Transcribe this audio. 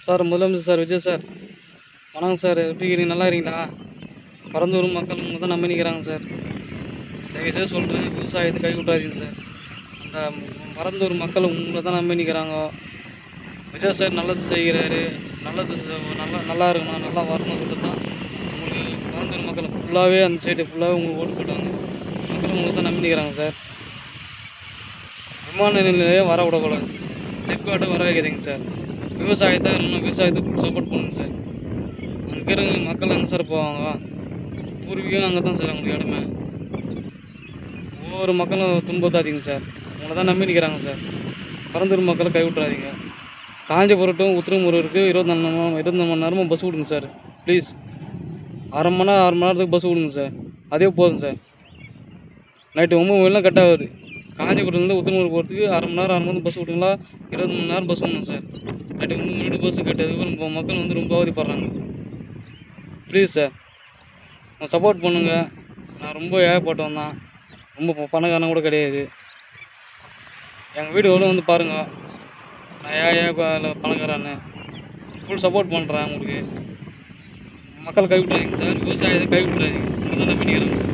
Sir முதலமைச்சர் sir Vijay sir, வணக்கம் sir. எப்படி இருக்கீங்க? நல்லா இருக்கீங்களா? பரந்தூர் மக்கள் உங்களை தான் நம்பி நிற்கிறாங்க சார். தயவுசெய்து சொல்கிறேன், விவசாயத்தை கை விட்றாதீங்க சார். அந்த பரந்தூர் மக்கள் உங்களை தான் நம்பி நிற்கிறாங்க. விஜய் சார் நல்லது செய்கிறாரு, நல்லது நல்லா இருக்கணும், நல்லா வரணுன்றது தான் உங்களுக்கு பரந்தூர் மக்கள் ஃபுல்லாகவே அந்த சைடு ஃபுல்லாகவே உங்களுக்கு ஓட்டு போட்டாங்க. மக்கள் உங்களை தான் நம்பி நிற்கிறாங்க சார். விமான நிலையம் வர விடக்கூடாது, சிப்காட்டை வர வைக்கிறீங்க சார். விவசாயத்தை இன்னும் விவசாயத்துக்கு சப்போர்ட் பண்ணுங்க சார். அங்கே இருக்க மக்கள் எங்கே சார் போவாங்க? பூர்வீகம் அங்கே தான் சார் அவங்களுக்கு இடமே. ஒவ்வொரு மக்களும் துன்புறுத்தாதீங்க சார். உங்களை தான் நம்பி நிற்கிறாங்க சார். பரந்தூர் மக்களை கைவிட்றாதீங்க. காஞ்சிபுரம் உத்திரமூருக்கு 24 மணி நேரமும் பஸ் விடுங்க சார். ப்ளீஸ், அரை மணி நேரத்துக்கு பஸ் விடுங்க சார். அதே போதும் சார். நைட்டு 9 மணிலாம் கட் ஆகுது. காஞ்சிபுரத்துலேருந்து உத்திரமூர் போகிறதுக்கு அரை மணி நேரம் பஸ் விட்டுங்களா? 20 மணி நேரம் பஸ் விடணும் சார். நைட்டு 9 மணிக்கு பஸ்ஸு கட்டதுக்கு மக்கள் வந்து ரொம்ப அவதிப்படுறாங்க. ப்ளீஸ் சார், சப்போர்ட் பண்ணுங்கள். நான் ரொம்ப ஏழைப்பட்டவன் தான், ரொம்ப பணக்காரன் கூட கிடையாது. எங்கள் வீடு எவ்வளோ வந்து பாருங்கள். நான் பணக்காரன்னு ஃபுல் சப்போர்ட் பண்ணுறேன் உங்களுக்கு. மக்கள் கைவிட்றாதீங்க சார். விவசாயத்தை கைவிட்றாதீங்க. உங்களை தான் நம்பி நிற்கிறேன்.